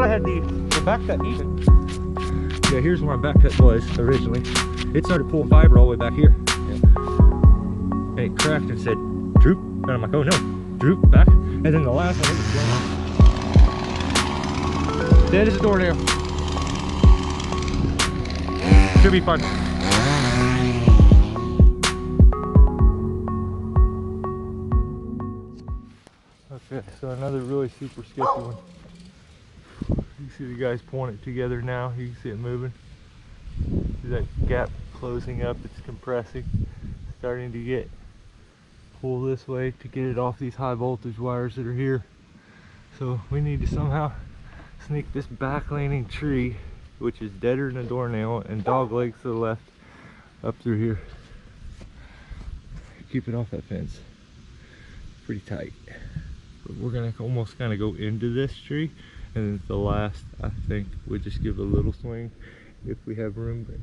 I had the back cut even. Yeah, here's where my back cut was originally. It started pulling fiber all the way back here. And it cracked and said, droop. And I'm like, oh no, droop back. And then the last one, it was blown. Dead as a doornail. Should be fun. Okay, so another really super sketchy one. You see the guys pulling it together now. You can see it moving. See that gap closing up, it's compressing. Starting to get pull this way to get it off these high voltage wires that are here. So we need to somehow sneak this back leaning tree, which is deader than a doornail, and dog legs to the left, up through here. Keep it off that fence. Pretty tight. But we're gonna almost kind of go into this tree, and then the last, I think, we'll just give a little swing if we have room. But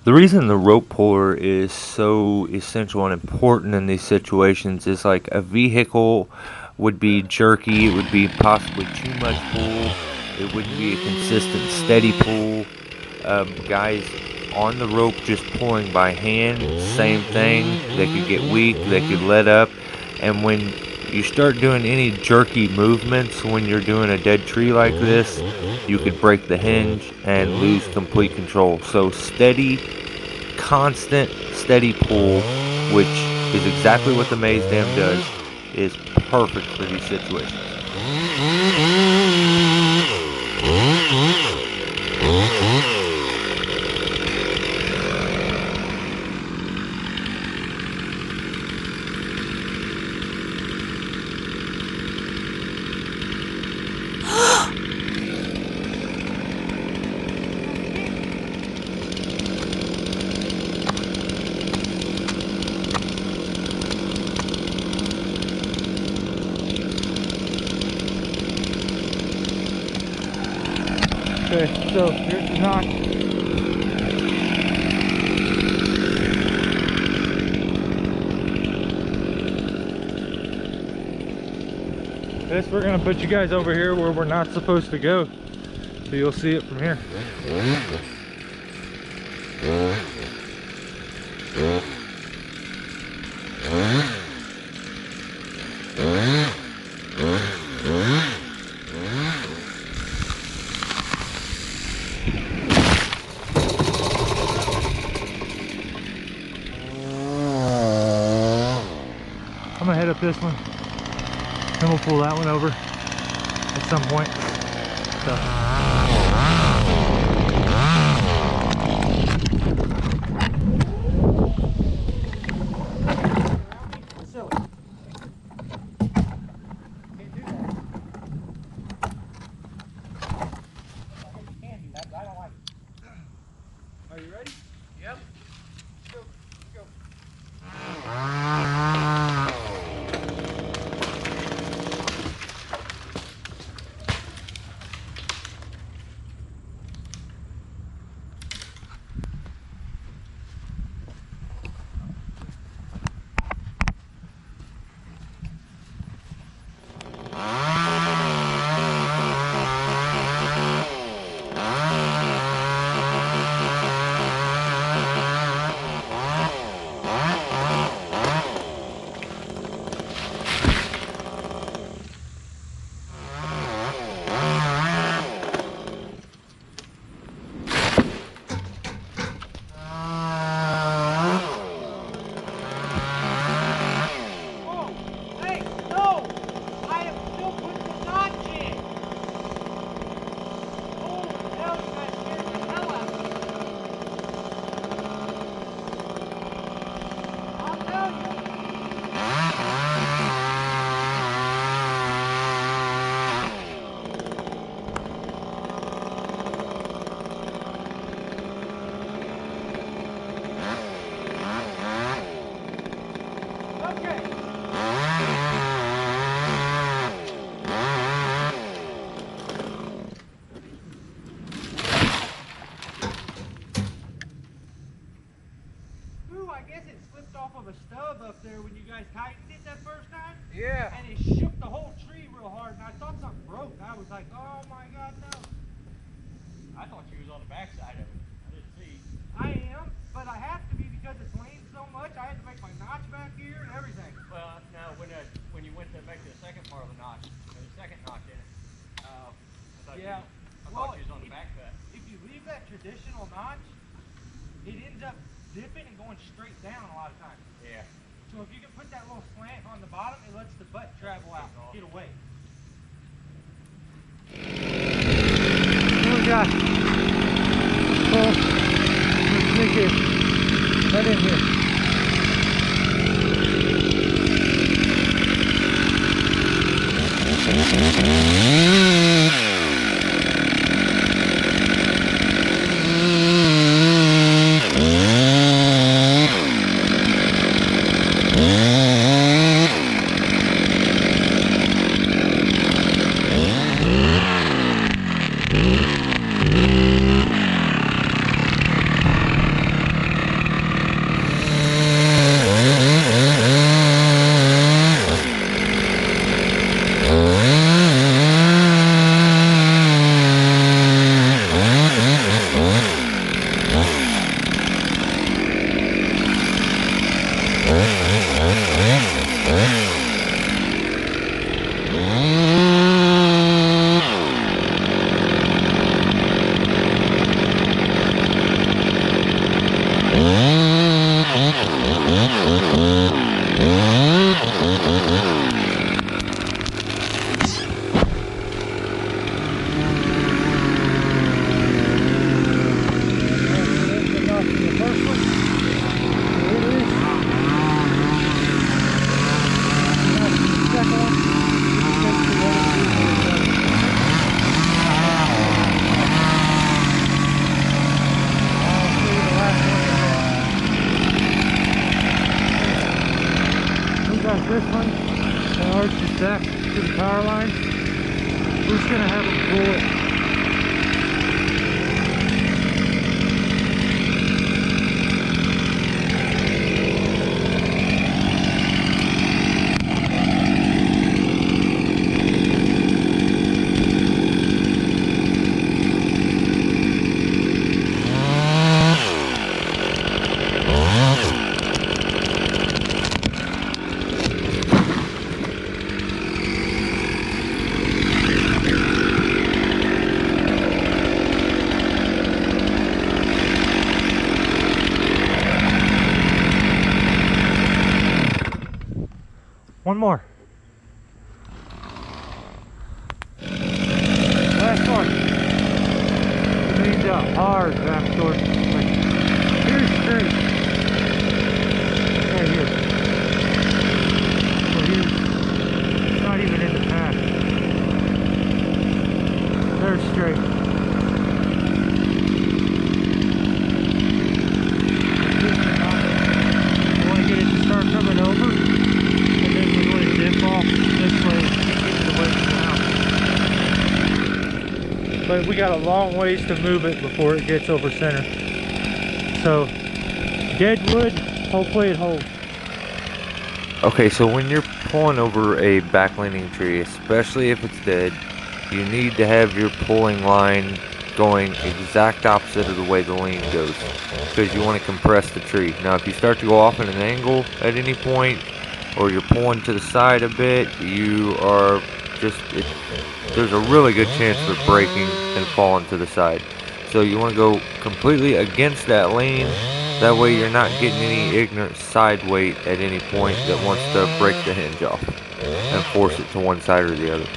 the reason the rope puller is so essential and important in these situations is like a vehicle would be jerky, it would be possibly too much pull, it wouldn't be a consistent steady pull. Guys on the rope just pulling by hand, same thing, they could get weak, they could let up, and when you start doing any jerky movements when you're doing a dead tree like this, you could break the hinge and lose complete control. So steady, constant, steady pull, which is exactly what the maze dam does, is perfect for these situations. Okay, so here's the knock. This, we're gonna put you guys over here where we're not supposed to go, so you'll see it from here. I'm gonna head up this one, then we'll pull that one over at some point. So. Are you ready? Yep. Let's go. Let's go. Oh my God, no. I thought you was on the back side of it. I didn't see. I am, but I have to be because it's leaned so much. I had to make my notch back here and everything. Well, no, when you went to make the second part of the notch, or the second notch in it, I thought Yeah. I thought you was on the back cut. If you leave that traditional notch, it ends up dipping and going straight down a lot of times. Yeah. So if you can put that little slant on the bottom, it lets the butt travel out, get away. What we got? Let's sneak in. Let in here. This one that arches back to the power line. We're just gonna have them pull it. One more. Last one. It leans out hard back towards here's straight. Right here. Well, here's it's not even in the path. There's straight. You want to get it to start coming over. But we got a long ways to move it before it gets over center. So, dead wood, hopefully it holds. Okay, so when you're pulling over a back leaning tree, especially if it's dead, you need to have your pulling line going exact opposite of the way the lean goes, because you want to compress the tree. Now if you start to go off at an angle at any point, or you're pulling to the side a bit, you are just, there's a really good chance of it breaking and falling to the side. So you want to go completely against that lean, that way you're not getting any ignorant side weight at any point that wants to break the hinge off and force it to one side or the other.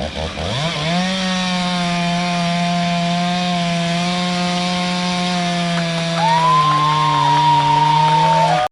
Uh-huh.